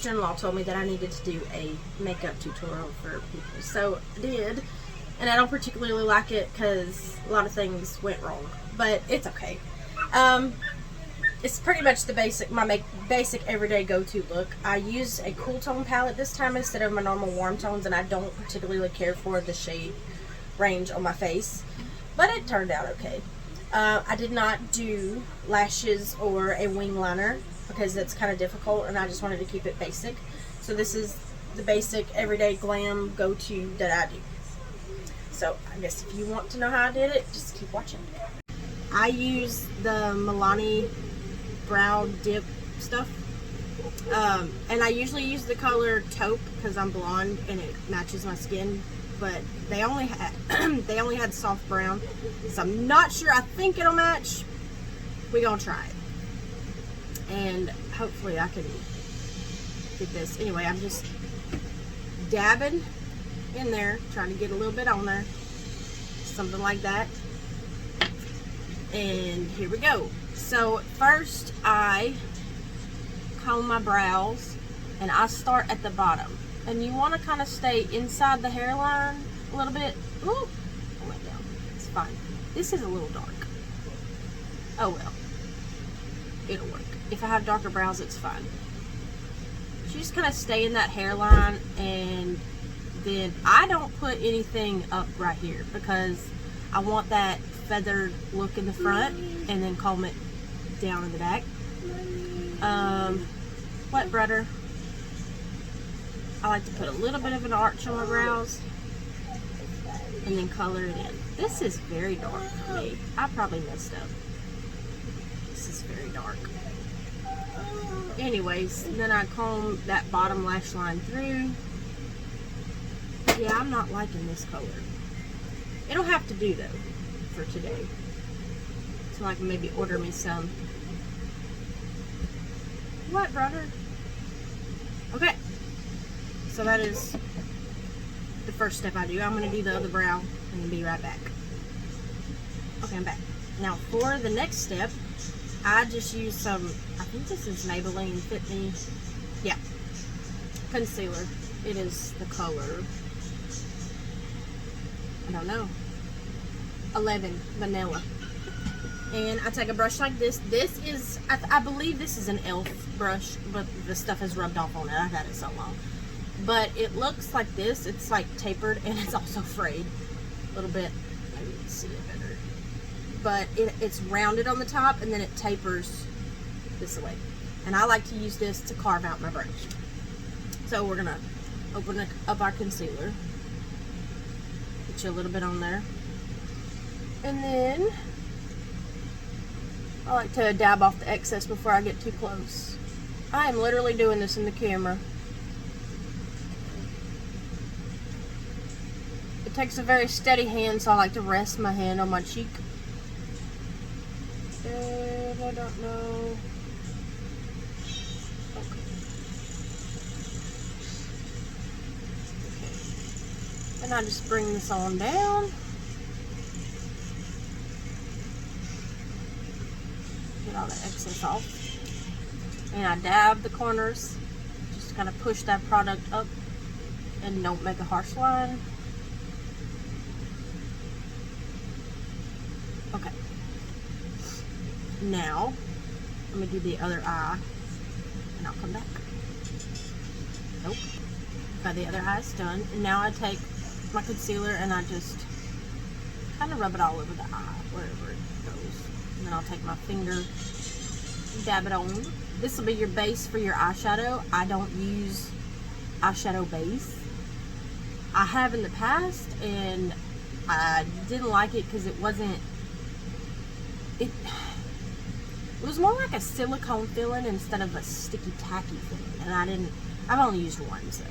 sister-in-law told me that I needed to do a makeup tutorial for people. So I did. And I don't particularly like it because a lot of things went wrong. But it's okay. It's pretty much the basic, basic everyday go-to look. I use a cool tone palette this time instead of my normal warm tones, and I don't particularly care for the shade range on my face, but it turned out okay. I did not do lashes or a wing liner because that's kind of difficult, and I just wanted to keep it basic. So this is the basic everyday glam go-to that I do. So I guess if you want to know how I did it, just keep watching. I use the Milani brow dip stuff, and I usually use the color taupe because I'm blonde and it matches my skin, but they only had soft brown, so I'm not sure. I think it'll match. We're gonna try it, and hopefully I can get this. Anyway, I'm just dabbing in there, trying to get a little bit on there, something like that. And here we go. So first I comb my brows, and I start at the bottom, and you want to kind of stay inside the hairline a little bit. Ooh, I went down. It's fine. This is a little dark. Oh well, it'll work. If I have darker brows, it's fine. So you just kind of stay in that hairline, and then I don't put anything up right here because I want that feathered look in the front, and then comb it down in the back. Wet butter. I like to put a little bit of an arch on my brows and then color it in. This is very dark for me. I probably messed up. This is very dark. Anyways, then I comb that bottom lash line through. Yeah, I'm not liking this color. It'll have to do though for today. So I can maybe order me some. What, brother? Okay. So that is the first step I do. I'm going to do the other brow and then be right back. Okay, I'm back. Now for the next step, I just use some, I think this is Maybelline Fit Me. Yeah. Concealer. It is the color, I don't know, 11 Vanilla. And I take a brush like this. This is, I believe this is an e.l.f. brush, but the stuff has rubbed off on it. I've had it so long. But it looks like this. It's like tapered, and it's also frayed a little bit. Maybe you can see it better. But it's rounded on the top, and then it tapers this way. And I like to use this to carve out my brush. So we're going to open up our concealer. Put you a little bit on there. And then I like to dab off the excess before I get too close. I am literally doing this in the camera. It takes a very steady hand, so I like to rest my hand on my cheek. And I don't know. Okay. And I just bring this on down. Get all the excess off. And I dab the corners. Just kind of push that product up and don't make a harsh line. Okay. Now, let me do the other eye and I'll come back. Nope. Got the other eye's done. And now I take my concealer and I just kind of rub it all over the eye, wherever it goes. And then I'll take my finger, dab it on. This will be your base for your eyeshadow. I don't use eyeshadow base. I have in the past, and I didn't like it because it wasn't, it was more like a silicone feeling instead of a sticky tacky feeling. And I've only used one, so.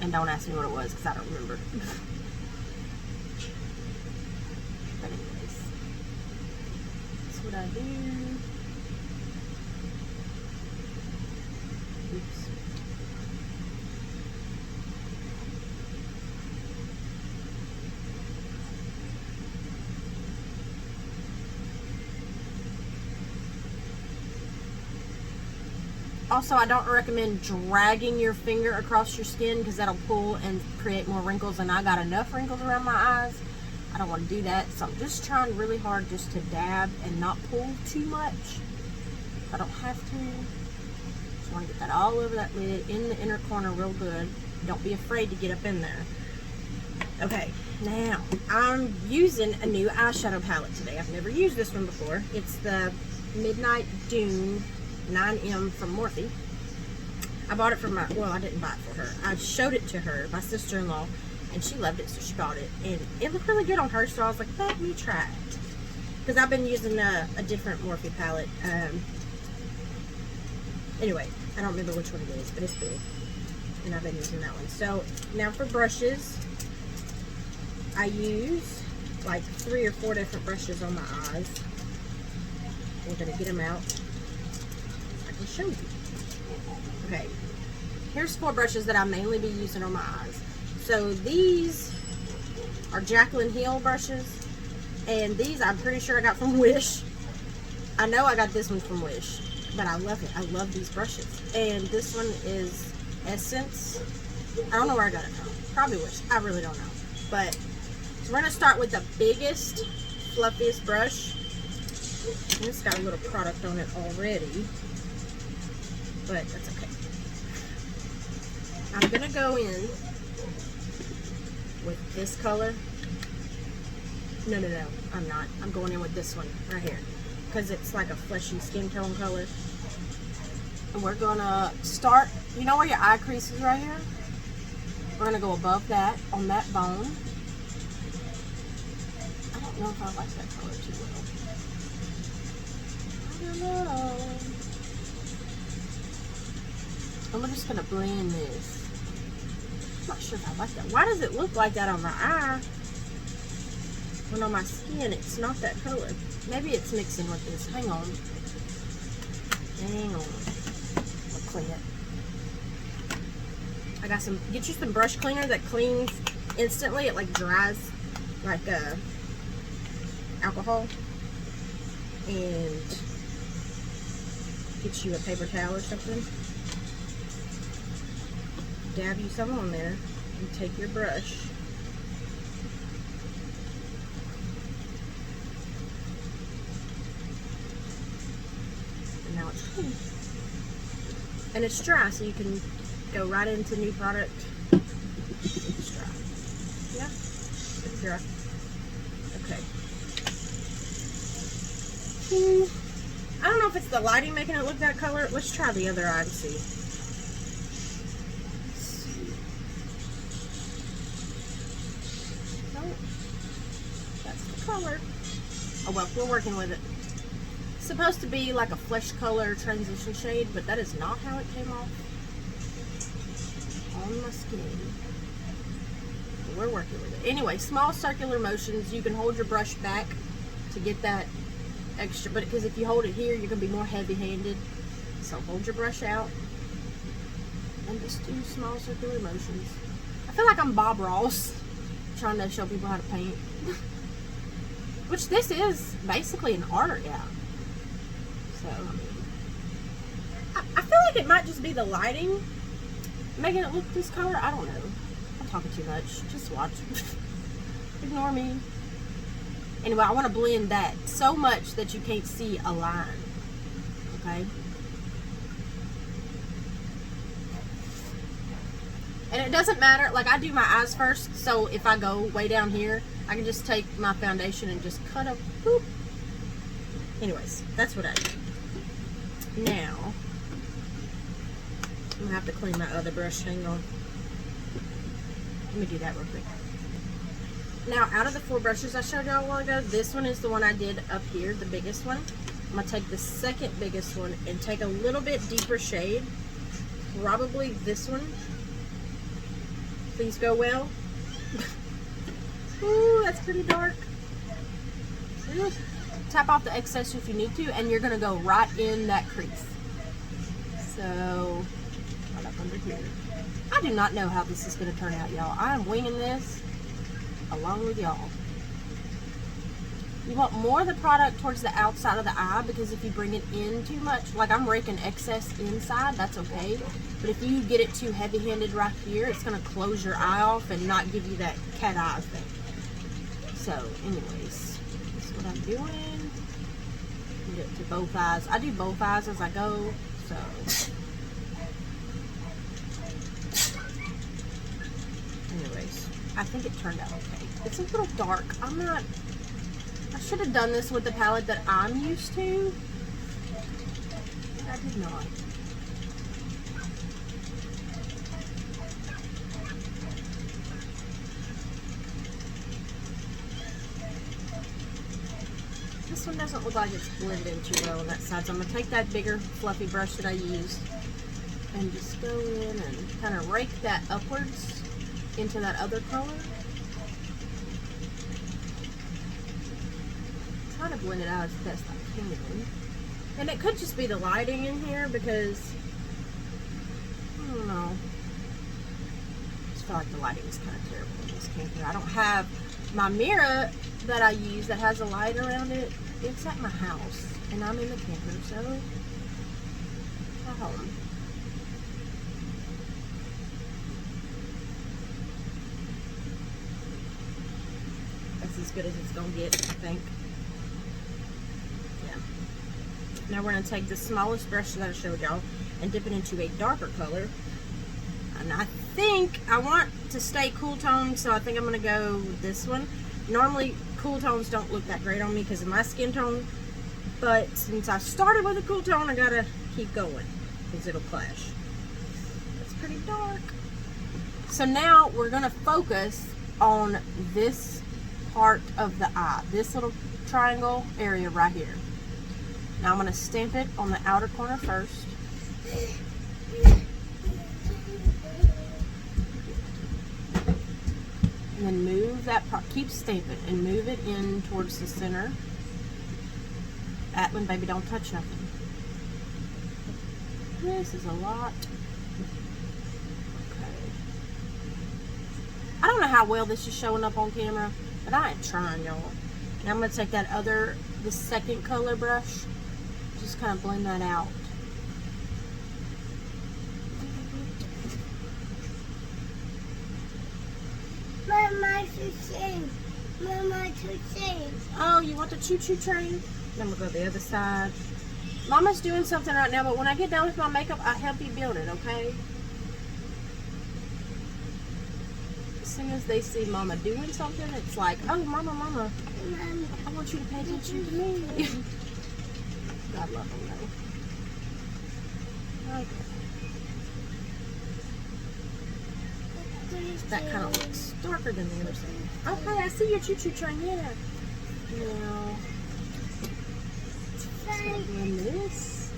And don't ask me what it was because I don't remember. But anyways, that's what I do. Oops. Also, I don't recommend dragging your finger across your skin because that'll pull and create more wrinkles, and I got enough wrinkles around my eyes. I don't want to do that, so I'm just trying really hard just to dab and not pull too much. I don't have to. Just want to get that all over that lid, in the inner corner real good. Don't be afraid to get up in there. Okay, now I'm using a new eyeshadow palette today. I've never used this one before. It's the Midnight Dune 9M from Morphe. I bought it for my, well, I didn't buy it for her. I showed it to her, my sister-in-law, and she loved it, so she bought it. And it looked really good on her, so I was like, let me try it. Because I've been using a different Morphe palette. Anyway, I don't remember which one it is, but it's big. And I've been using that one. So, now for brushes. I use like 3 or 4 different brushes on my eyes. I'm going to get them out so I can show you. Okay, here's 4 brushes that I mainly be using on my eyes. So these are Jaclyn Hill brushes, and these I'm pretty sure I got from Wish. I know I got this one from Wish, but I love it. I love these brushes. And this one is Essence. I don't know where I got it from. Probably Wish. I really don't know. But so we're going to start with the biggest, fluffiest brush. And it's got a little product on it already, but that's okay. I'm going to go in with this color. No, I'm not. I'm going in with this one right here because it's like a fleshy skin tone color. And we're going to start, you know where your eye crease is right here? We're going to go above that on that bone. I don't know if I like that color too well. I don't know. I'm just going to blend this. I'm not sure if I like that. Why does it look like that on my eye when on my skin it's not that color? Maybe it's mixing with this. Hang on. I'll clean it. I got some, get you some brush cleaner that cleans instantly. It like dries like alcohol. And get you a paper towel or something. Dab you some on there and take your brush and now it's clean. And it's dry, so you can go right into new product. It's dry. Yeah, it's dry. Okay. I don't know if it's the lighting making it look that color. Let's try the other eye and see. Nope. That's the color. Oh well, we're working with it. It's supposed to be like a flesh color transition shade, but that is not how it came off on my skin. But we're working with it. Anyway, small circular motions. You can hold your brush back to get that extra, but because if you hold it here, you're going to be more heavy-handed. So hold your brush out and just do small circular motions. I feel like I'm Bob Ross trying to show people how to paint. Which this is basically an art, yeah. So, I feel like it might just be the lighting making it look this color. I don't know. I'm talking too much. Just watch. Ignore me. Anyway, I want to blend that so much that you can't see a line. Okay? And it doesn't matter. Like, I do my eyes first, so if I go way down here, I can just take my foundation and just cut a boop. Anyways, that's what I do. Now, I'm going to have to clean my other brush. Hang on. Let me do that real quick. Now, out of the 4 brushes I showed y'all a while ago, this one is the one I did up here, the biggest one. I'm going to take the second biggest one and take a little bit deeper shade. Probably this one. Please go well. Ooh, that's pretty dark. Tap off the excess if you need to, and you're going to go right in that crease. So, right up under here. I do not know how this is going to turn out, y'all. I am winging this along with y'all. You want more of the product towards the outside of the eye, because if you bring it in too much, like I'm raking excess inside, that's okay. But if you get it too heavy-handed right here, it's going to close your eye off and not give you that cat eye thing. So, anyways, this is what I'm doing. Do it to both eyes. I do both eyes as I go, so. Anyways, I think it turned out okay. It's a little dark. I should have done this with the palette that I'm used to. I did not. This one doesn't look like it's blending too well on that side, so I'm going to take that bigger fluffy brush that I used and just go in and kind of rake that upwards into that other color. Try to blend it out as best I can. And it could just be the lighting in here, because I don't know. I just feel like the lighting is kind of terrible in this camper. I don't have my mirror that I use that has a light around it. It's at my house and I'm in the camper, so at home. That's as good as it's gonna get, I think. Yeah. Now we're gonna take the smallest brush that I showed y'all and dip it into a darker color. And I think I want to stay cool tone, so I think I'm gonna go with this one. Normally cool tones don't look that great on me because of my skin tone, but since I started with a cool tone, I gotta keep going because it'll clash. It's pretty dark. So now we're gonna focus on this part of the eye, this little triangle area right here. Now I'm gonna stamp it on the outer corner first. And then move that part, keep stamping and move it in towards the center. Atlin, baby, don't touch nothing. This is a lot. Okay. I don't know how well this is showing up on camera, but I am trying, y'all. Now I'm going to take the second color brush, just kind of blend that out. Mama, choo-choo. Mama, choo-choo. Oh, you want the choo-choo train? Then we'll go the other side. Mama's doing something right now, but when I get done with my makeup, I'll help you build it, okay? As soon as they see Mama doing something, it's like, oh, Mama, Mama, I want you to pay attention to me. God love them, though. Okay. That kind of looks darker than the other side. Okay, I see your choo-choo train, yeah. Now, blend this.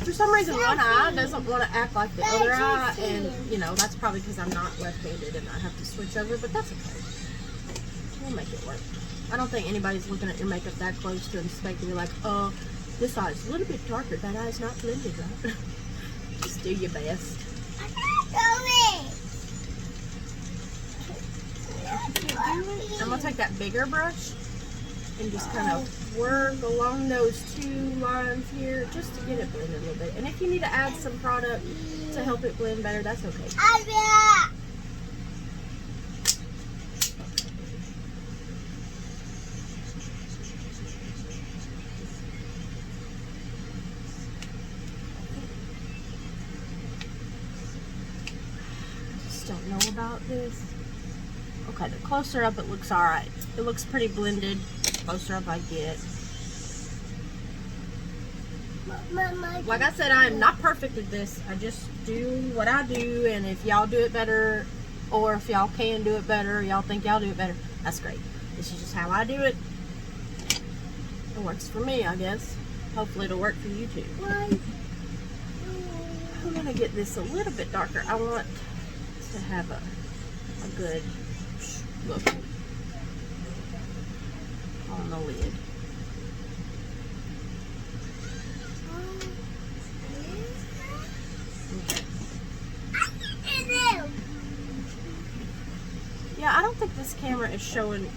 For some reason, one eye doesn't want to act like the other eye, and you know, that's probably because I'm not left-handed and I have to switch over, but that's okay. We'll make it work. I don't think anybody's looking at your makeup that close to inspect and be like, oh, this eye is a little bit darker, that eye's not blended right. Just do your best. I'm going to take that bigger brush and just kind of work along those two lines here just to get it blended a little bit. And if you need to add some product to help it blend better, that's okay. Don't know about this. Okay, the closer up it looks alright. It looks pretty blended. The closer up I get. Like I said, I am not perfect at this. I just do what I do, and if y'all do it better, or if y'all can do it better, y'all think y'all do it better, that's great. This is just how I do it. It works for me, I guess. Hopefully it'll work for you too. I'm gonna get this a little bit darker. I want to have a good look on the lid. Okay. Yeah, I don't think this camera is showing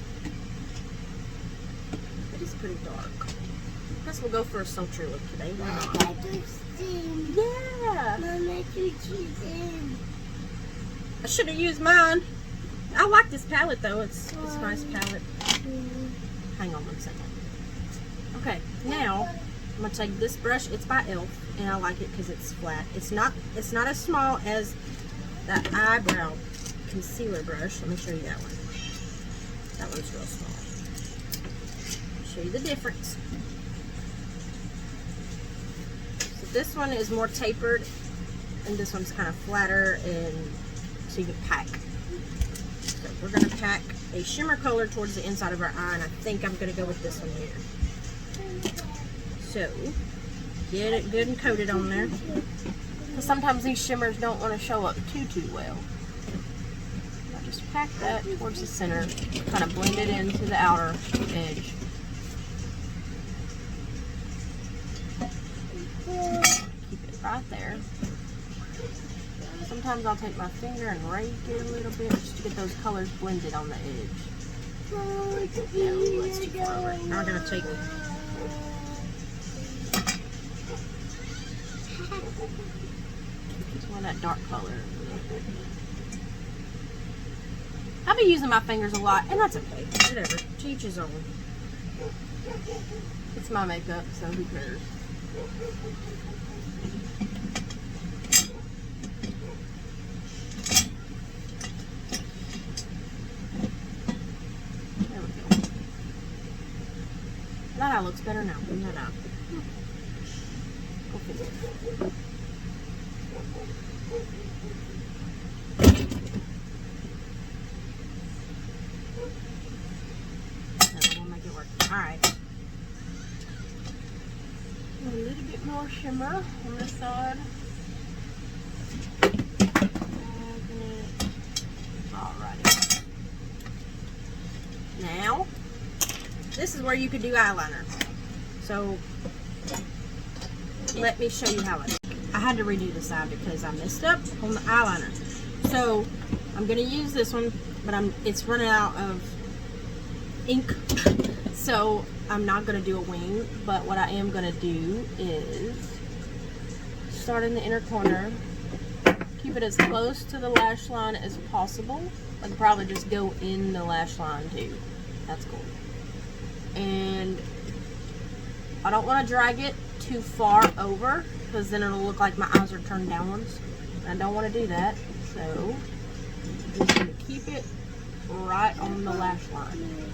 pretty dark. I guess we'll go for a sultry look today. Why not? Mama to sing. Yeah. Mama to sing. I should have used mine. I like this palette though. It's a nice palette. Hang on 1 second. Okay, now I'm gonna take this brush. It's by e.l.f. and I like it because it's flat. It's not as small as that eyebrow concealer brush. Let me show you that one. That one's real small. Show you the difference. So this one is more tapered, and this one's kind of flatter, and so you can pack. So we're gonna pack a shimmer color towards the inside of our eye, and I think I'm gonna go with this one here. So get it good and coated on there. Because sometimes these shimmers don't want to show up too well. I just pack that towards the center, kind of blend it into the outer edge. Keep it right there. Sometimes I'll take my finger and rake it a little bit just to get those colors blended on the edge. No, that's too far over. Now we're going to take that dark color. I'll be using my fingers a lot, and that's okay. Whatever. To each his own. It's my makeup, so who cares? There we go. That eye looks better now than that eye. Go figure. We'll make it work. Alright. A little bit more shimmer on this side. Alrighty. Now, this is where you could do eyeliner. So, let me show you how it is. I had to redo this eye because I messed up on the eyeliner. So I'm gonna use this one, but it's running out of ink. So I'm not gonna do a wing, but what I am gonna do is start in the inner corner, keep it as close to the lash line as possible. I could probably just go in the lash line too. That's cool. And I don't want to drag it too far over, because then it'll look like my eyes are turned downwards. I don't want to do that, so I'm just going to keep it right on the lash line.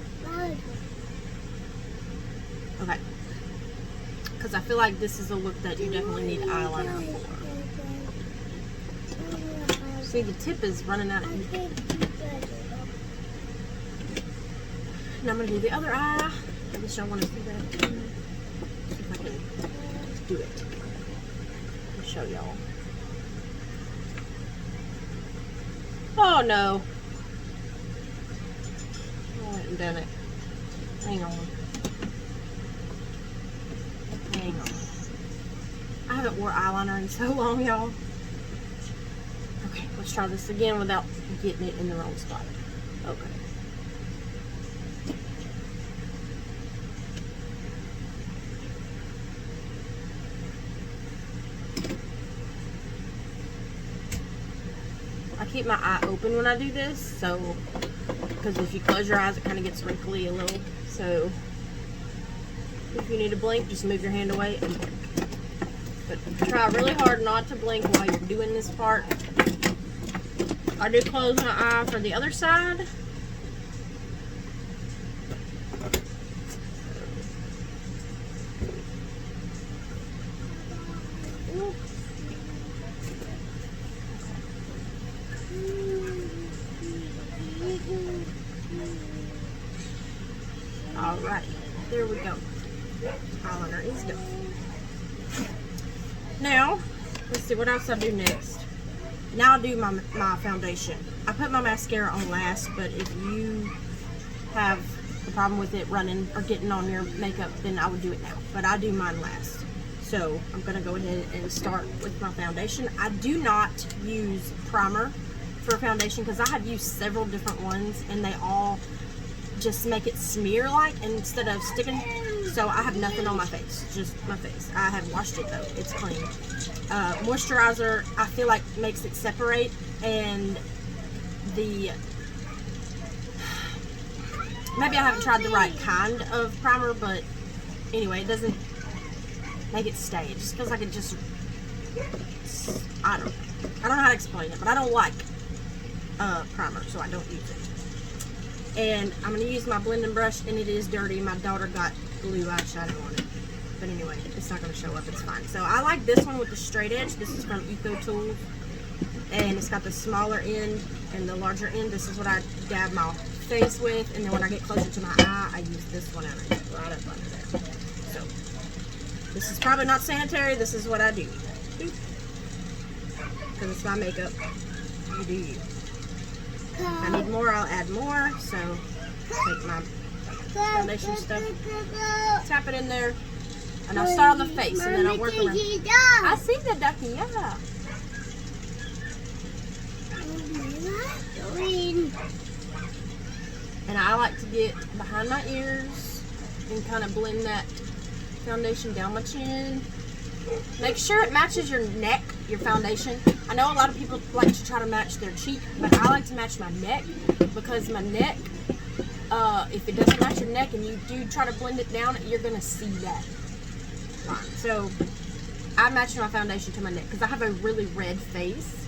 Okay. Because I feel like this is a look that you definitely need eyeliner for. See, the tip is running out of ink. Now I'm going to do the other eye. I guess y'all want to see that. See if I can do it. Show y'all. Oh no. I haven't done it. Hang on. Hang on. I haven't wore eyeliner in so long, y'all. Okay, let's try this again without getting it in the wrong spot. Okay. I keep my eye open when I do this, so because if you close your eyes it kind of gets wrinkly a little, so if you need to blink, just move your hand away and blink. But try really hard not to blink while you're doing this part. I do close my eye for the other side. Alright, there we go. Eyeliner is done. Now, let's see what else I do next. Now I'll do my foundation. I put my mascara on last, but if you have a problem with it running or getting on your makeup, then I would do it now. But I do mine last. So I'm going to go ahead and start with my foundation. I do not use primer for foundation because I have used several different ones and they all just make it smear like instead of sticking. So I have nothing on my face, just my face. I have washed it though, it's clean. Moisturizer, I feel like makes it separate, and maybe I haven't tried the right kind of primer, but anyway, it doesn't make it stay. It just feels like it just, I don't know how to explain it, but I don't like primer, so I don't use it. And I'm going to use my blending brush, and it is dirty. My daughter got blue eyeshadow on it. But anyway, it's not going to show up. It's fine. So I like this one with the straight edge. This is from Eco Tools. And it's got the smaller end and the larger end. This is what I dab my face with. And then when I get closer to my eye, I use this one, and I get right up under there. So this is probably not sanitary. This is what I do. Because it's my makeup. You do you. If I need more, I'll add more. So take my foundation stuff, tap it in there, and I'll start on the face, and then I'll work around. I see the ducky, yeah. And I like to get behind my ears and kind of blend that foundation down my chin. Make sure it matches your neck, your foundation. I know a lot of people like to try to match their cheek, but I like to match my neck, because my neck, if it doesn't match your neck and you do try to blend it down, you're going to see that line. So I match my foundation to my neck because I have a really red face,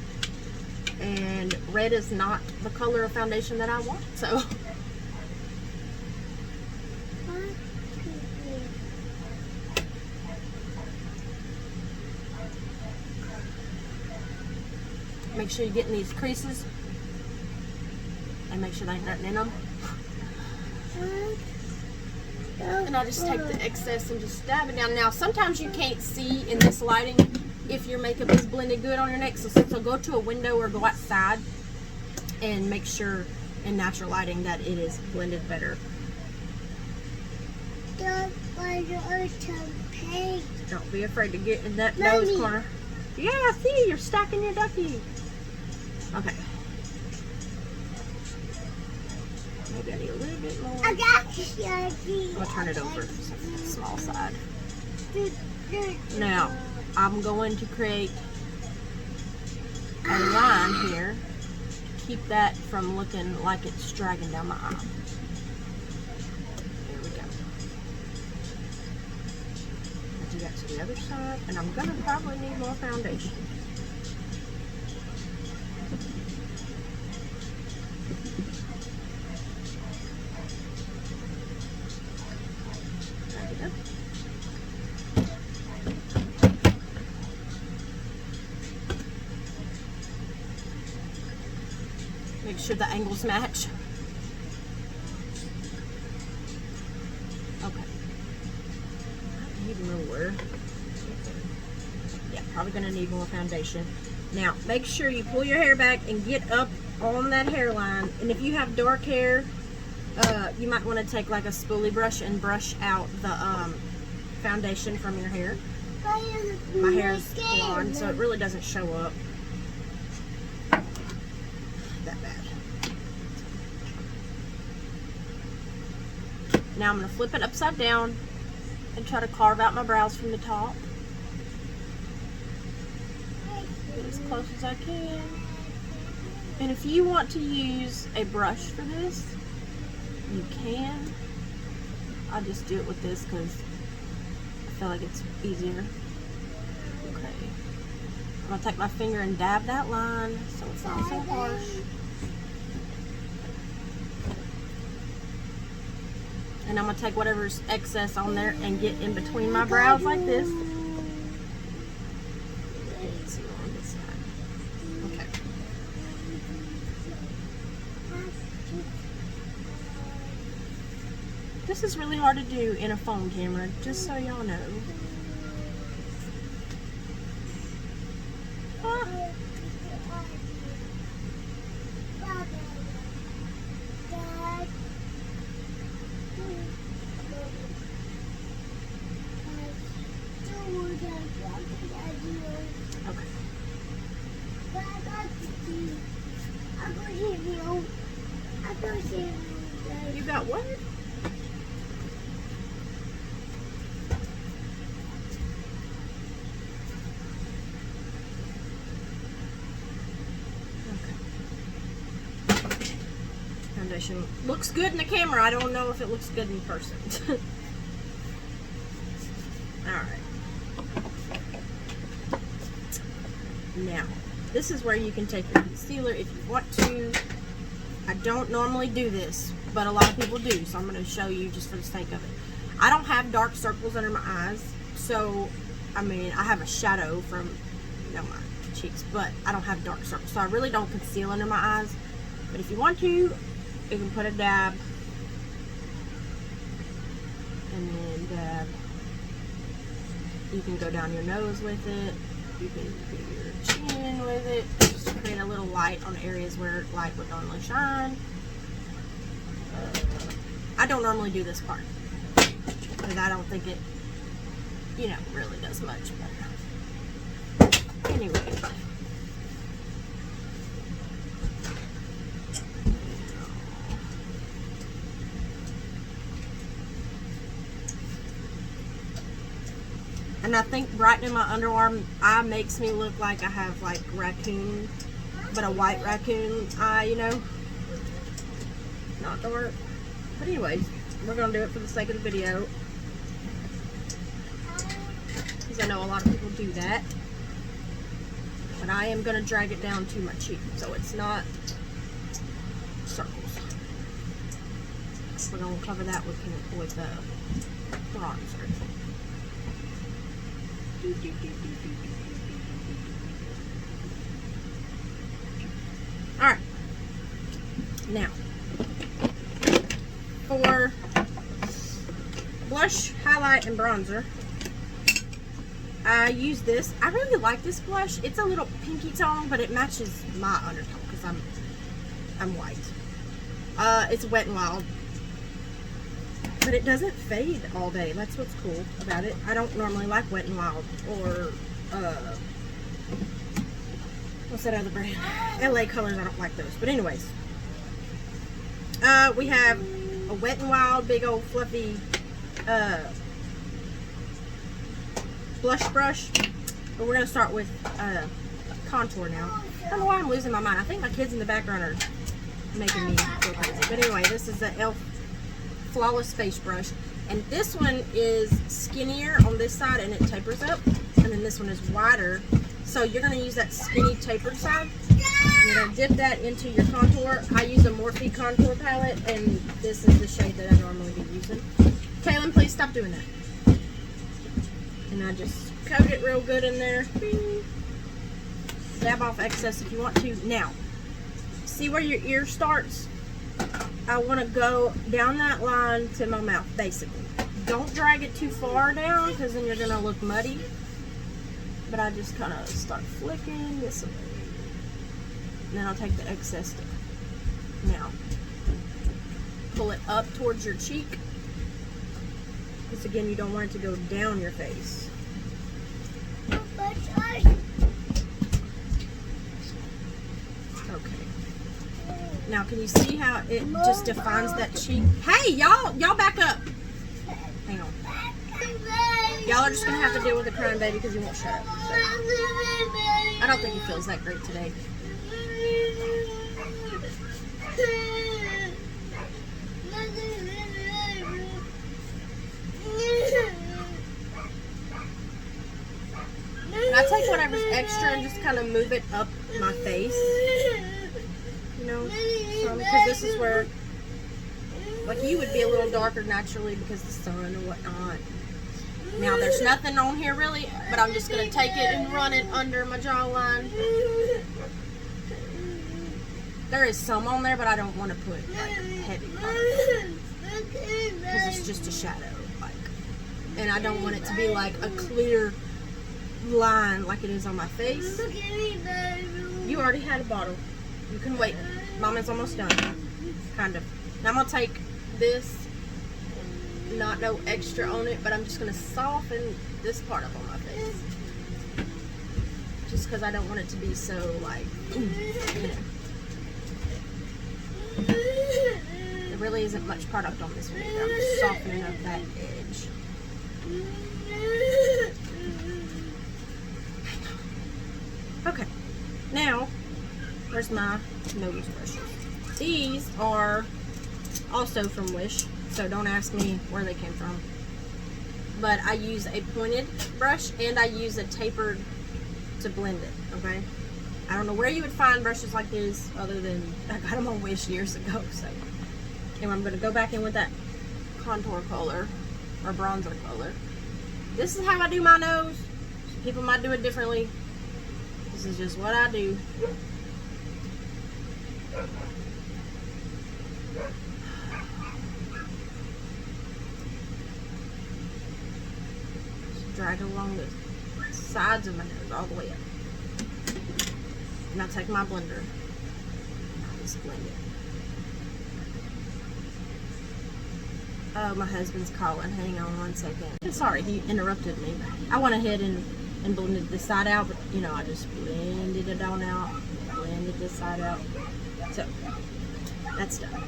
and red is not the color of foundation that I want. So make sure you get in these creases and make sure there ain't nothing in them. And I just take the excess and just dab it down. Now, sometimes you can't see in this lighting if your makeup is blended good on your neck. So go to a window or go outside and make sure in natural lighting that it is blended better. Don't be afraid to get in that nose corner. Yeah, I see. You're stacking your ducky. Okay. Maybe I need a little bit more. I got I'm going to turn it over to the small side. Now, I'm going to create a line here to keep that from looking like it's dragging down my eye. There we go. I'll do that to the other side, and I'm going to probably need more foundation. Make sure the angles match. Okay. I need more. Yeah, probably gonna need more foundation. Now, make sure you pull your hair back and get up on that hairline. And if you have dark hair, you might want to take like a spoolie brush and brush out the foundation from your hair. My hair is blonde, so it really doesn't show up that bad. Now I'm going to flip it upside down and try to carve out my brows from the top. Get as close as I can. And if you want to use a brush for this, you can. I just do it with this because I feel like it's easier. Okay. I'm going to take my finger and dab that line so it's not so harsh. And I'm going to take whatever's excess on there and get in between my brows like this. Okay. This is really hard to do in a phone camera, just so y'all know. You got what? foundation. Looks good in the camera. I don't know if it looks good in person. Alright. Now, this is where you can take your concealer if you want to. I don't normally do this, but a lot of people do, so I'm going to show you just for the sake of it. I don't have dark circles under my eyes, so, I mean, I have a shadow from, you know, my cheeks, but I don't have dark circles, so I really don't conceal under my eyes. But if you want to, you can put a dab, and then dab. You can go down your nose with it. You can do your chin with it, just to create a little light on areas where light would normally shine. I don't normally do this part because I don't think it, you know, really does much. But anyway. And I think brightening my underarm eye makes me look like I have like raccoon, but a white raccoon eye, you know. Not dark. But anyways, we're going to do it for the sake of the video. Because I know a lot of people do that. But I am going to drag it down to my cheek, so it's not circles. We're going to cover that with bronzer. Alright. Now, for blush, highlight, and bronzer, I use this. I really like this blush. It's a little pinky tone, but it matches my undertone because I'm white. It's Wet n Wild. But it doesn't fade all day. That's what's cool about it. I don't normally like Wet n Wild or what's that other brand? LA Colors. I don't like those. But anyways, we have a Wet n Wild big old fluffy blush brush. But we're gonna start with contour now. I don't know why I'm losing my mind. I think my kids in the background are making me go crazy. But anyway, this is the e.l.f. Flawless Face Brush, and this one is skinnier on this side and it tapers up, and then this one is wider, so you're going to use that skinny tapered side. You're going to dip that into your contour. I use a Morphe contour palette, and this is the shade that I normally be using. Kaylin, please stop doing that. And I just coat it real good in there. Dab off excess if you want to. Now, see where your ear starts? I want to go down that line to my mouth, basically. Don't drag it too far down, because then you're going to look muddy. But I just kind of start flicking this way. And then I'll take the excess down. Now, pull it up towards your cheek. Because again, you don't want it to go down your face. Okay. Now, can you see how it just defines that cheek? Hey, y'all back up. Hang on. Y'all are just going to have to deal with the crying baby because he won't shut up. So. I don't think he feels that great today. And I take whatever's extra and just kind of move it up my face. You know, because this is where, like, you would be a little darker naturally because the sun and whatnot. Now, there's nothing on here really, but I'm just going to take it and run it under my jawline. There is some on there, but I don't want to put, like, heavy product because it's just a shadow, like, and I don't want it to be, like, a clear line like it is on my face. You already had a bottle. You can wait. Mama's almost done. Kind of. Now I'm going to take this, not no extra on it, but I'm just going to soften this part up on my face. Just because I don't want it to be so, like, you know. There really isn't much product on this one either. I'm just softening up that edge. Okay. Now, where's my nose brushes? These are also from Wish, so don't ask me where they came from. But I use a pointed brush and I use a tapered to blend it, okay? I don't know where you would find brushes like this other than I got them on Wish years ago, so. And I'm going to go back in with that contour color or bronzer color. This is how I do my nose. People might do it differently. This is just what I do. Just drag along the sides of my nose all the way up. And I'll take my blender and I'll just blend it. Oh, my husband's calling. Hang on 1 second. Sorry, he interrupted me. I went ahead and blended this side out, but you know, I just blended it on out. Blended this side out. So, that's done.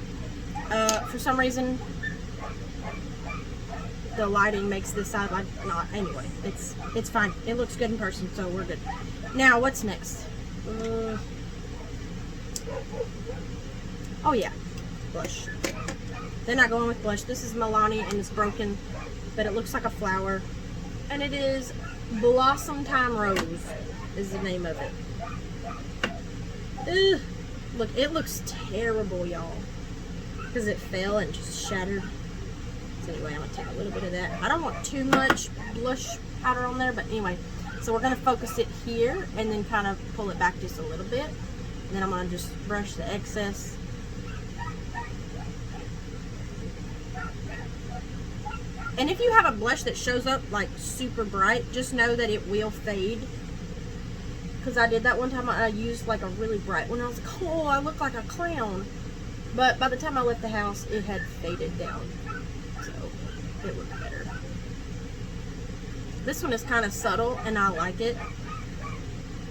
For some reason, the lighting makes this side like not. Anyway, it's fine. It looks good in person, so we're good. Now, what's next? Oh yeah, blush. Then I go in with blush. This is Milani and it's broken, but it looks like a flower. And it is Blossom Time Rose is the name of it. Ugh. Look, it looks terrible, y'all. Because it fell and just shattered. So anyway, I'm going to take a little bit of that. I don't want too much blush powder on there, but anyway. So we're going to focus it here and then kind of pull it back just a little bit. And then I'm going to just brush the excess. And if you have a blush that shows up like super bright, just know that it will fade. Because I did that one time. I used like a really bright one. I was like, oh, I look like a clown. But by the time I left the house, it had faded down. So it looked better. This one is kind of subtle, and I like it.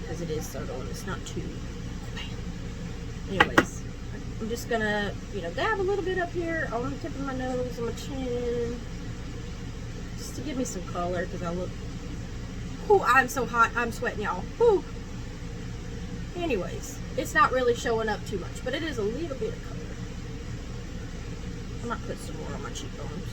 Because it is subtle, and it's not too bam. Anyways, I'm just going to, you know, dab a little bit up here on the tip of my nose and my chin. Just to give me some color, because I look... Ooh, I'm so hot. I'm sweating, y'all. Ooh. Anyways, it's not really showing up too much, but it is a little bit of color. I might put some more on my cheekbones.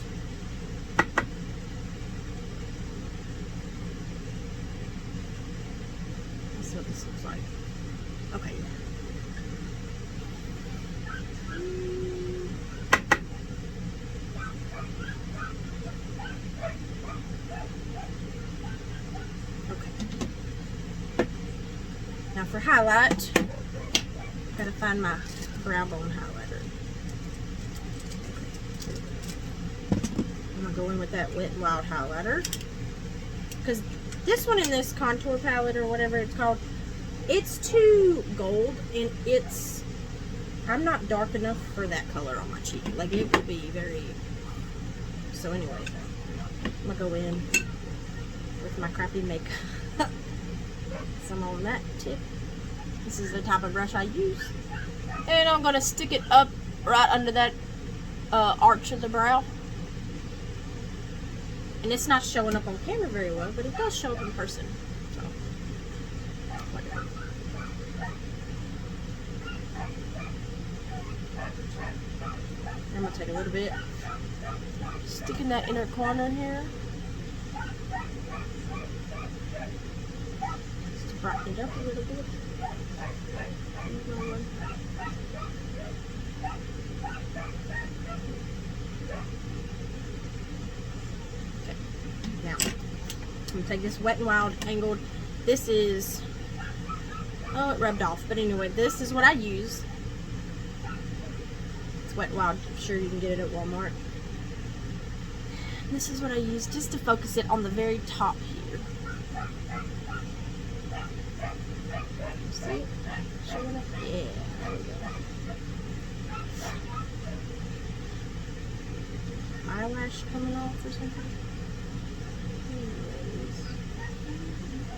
That's what this looks like. Okay. Now for highlight, gotta find my brow bone highlighter. I'm gonna go in with that Wet n Wild highlighter. Because this one in this contour palette or whatever it's called, it's too gold and I'm not dark enough for that color on my cheek. Like it would be very, so anyway, I'm gonna go in with my crappy makeup. Some on that tip. This is the type of brush I use. And I'm going to stick it up right under that arch of the brow. And it's not showing up on camera very well, but it does show up in person. So, whatever. I'm going to take a little bit, stick in that inner corner here. Brighten it up a little bit. Okay. Now, I'm going to take this Wet n Wild angled. This is, oh, it rubbed off. But anyway, this is what I use. It's Wet n Wild. I'm sure you can get it at Walmart. This is what I use just to focus it on the very top here. See it? Showing up? Yeah, there we go. Eyelash coming off or something? Anyways.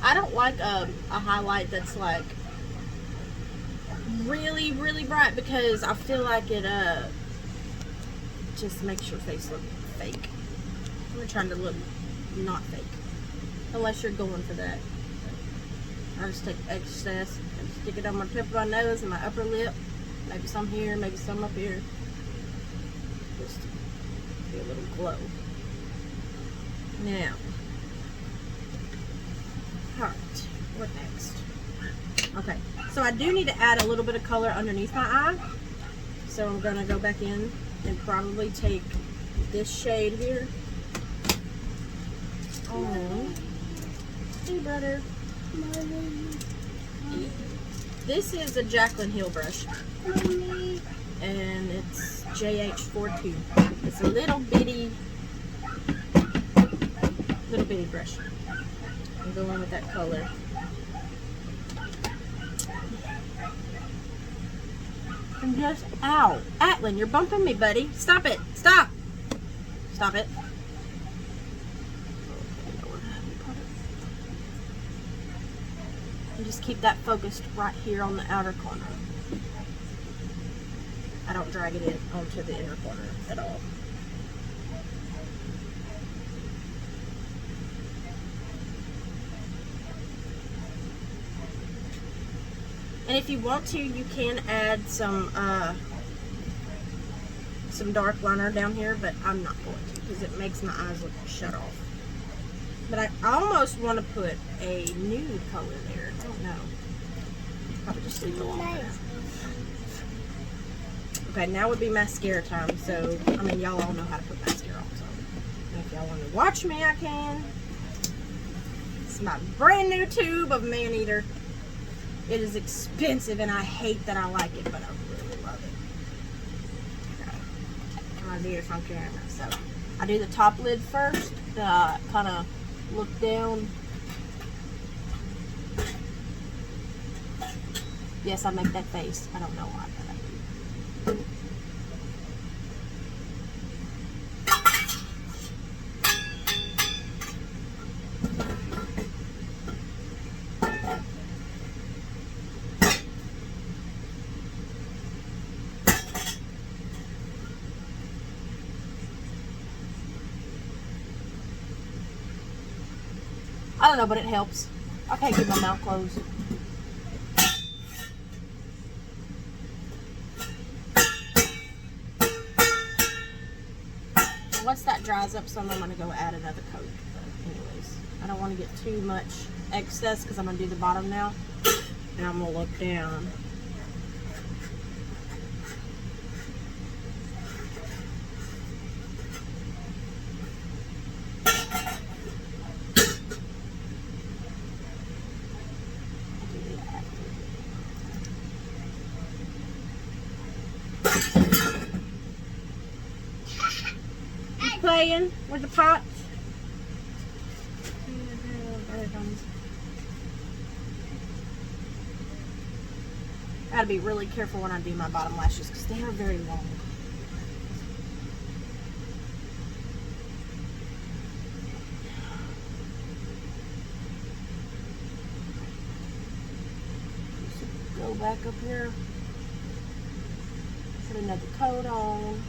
I don't like a highlight that's like really, really bright because I feel like it just makes your face look fake. We're trying to look not fake. Unless you're going for that. I just take excess and stick it on my tip of my nose and my upper lip. Maybe some here, maybe some up here. just be a little glow. Now, alright, what next? Okay, so I do need to add a little bit of color underneath my eye. So I'm gonna go back in and probably take this shade here. Oh, hey brother. This is a Jaclyn Hill brush, and it's JH42. It's a little bitty brush. I'm going with that color. I'm just, ow, Atlin, you're bumping me, buddy. Stop it, stop. Stop it. And just keep that focused right here on the outer corner. I don't drag it in onto the inner corner at all. And if you want to, you can add some dark liner down here, but I'm not going to because it makes my eyes look shut off. But I almost want to put a nude color there. I don't know. Probably just leave it alone there. Okay, now would be mascara time. So, I mean, y'all all know how to put mascara on. So, if y'all want to watch me, I can. It's my brand new tube of Maneater. It is expensive, and I hate that I like it, but I really love it. Okay. I'm gonna do this on camera. So, I do the top lid first. Kind of look down. Yes, I make that face. I don't know why, but I do. I don't know, but it helps. I can't keep my mouth closed. Once that dries up some, I'm going to go add another coat. But anyways, I don't want to get too much excess because I'm going to do the bottom now. And I'm going to look down. Playing with the pots. I gotta be really careful when I do my bottom lashes because they are very long. Go back up here. Put another coat on.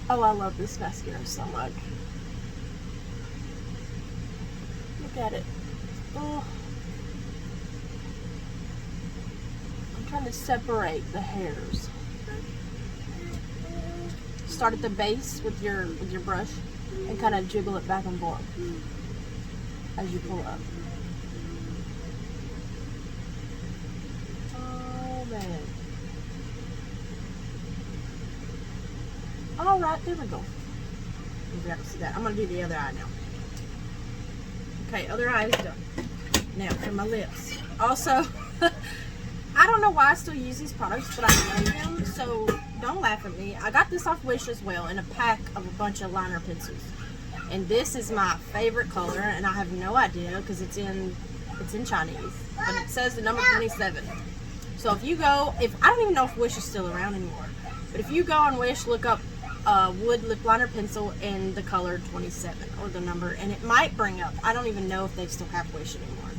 Oh, I love this mascara so much. Look at it. Oh. I'm trying to separate the hairs. Start at the base with your brush and kind of jiggle it back and forth as you pull up. Oh man. Alright, there we go. You got to see that. I'm going to do the other eye now. Okay, other eye is done. Now, for my lips. Also, I don't know why I still use these products, but I love them, so don't laugh at me. I got this off Wish as well in a pack of a bunch of liner pencils. And this is my favorite color, and I have no idea because it's in Chinese. But it says the number 27. So if you go, I don't even know if Wish is still around anymore. But if you go on Wish, look up wood lip liner pencil and the color 27 or the number, and it might bring up. I don't even know if they still have Wish anymore,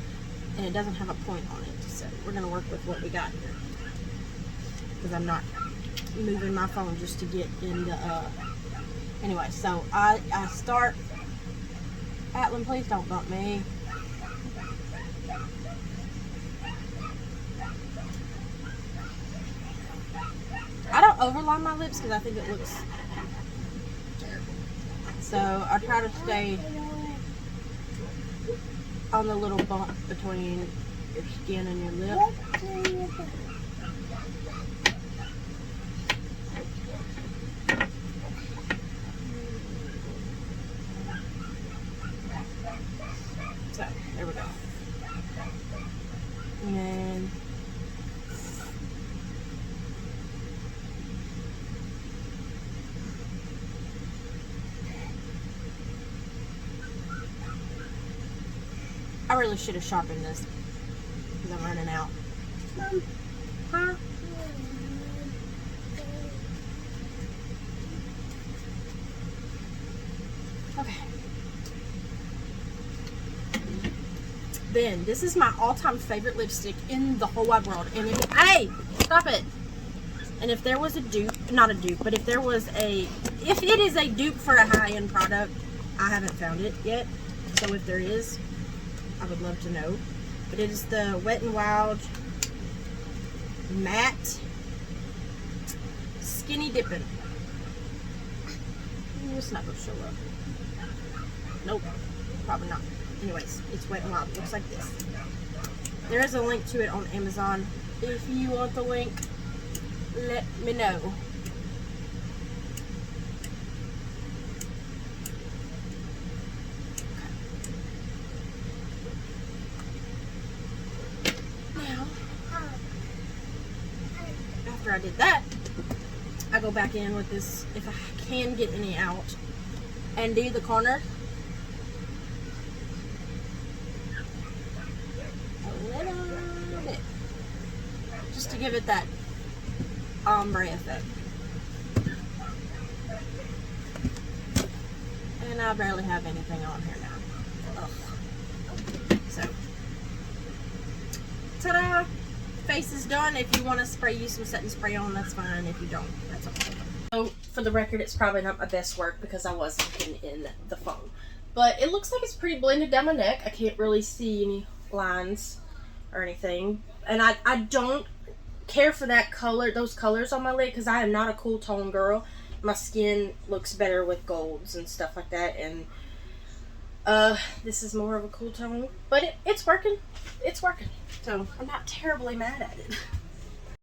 and it doesn't have a point on it. So we're gonna work with what we got here because I'm not moving my phone just to get in the. Anyway, so I start Atlin, please don't bump me. I don't overline my lips because I think it looks terrible. So I try to stay on the little bump between your skin and your lip. So, there we go. And then I really should have sharpened this because I'm running out. Huh? Okay. Then, this is my all-time favorite lipstick in the whole wide world. And hey, stop it. And if there was a dupe, not a dupe, but if it is a dupe for a high-end product, I haven't found it yet. So if there is, I would love to know. But it is the Wet n Wild Matte Skinny Dippin'. It's not going to show up. Nope, probably not. Anyways, it's Wet n Wild. It looks like this. There is a link to it on Amazon. If you want the link, let me know. Now, after I did that, I go back in with this, if I can get any out, and do the corner. A little bit. Just to give it that ombre effect. And I barely have anything on here now. Ugh. So, ta-da! Face is done. If you want to spray, use some setting spray on, that's fine. If you don't, that's okay. So, for the record, it's probably not my best work because I was looking in the phone. But it looks like it's pretty blended down my neck. I can't really see any lines or anything. And I don't care for that color, those colors on my lid, because I am not a cool tone girl. My skin looks better with golds and stuff like that, and this is more of a cool tone, but it's working. It's working. So I'm not terribly mad at it.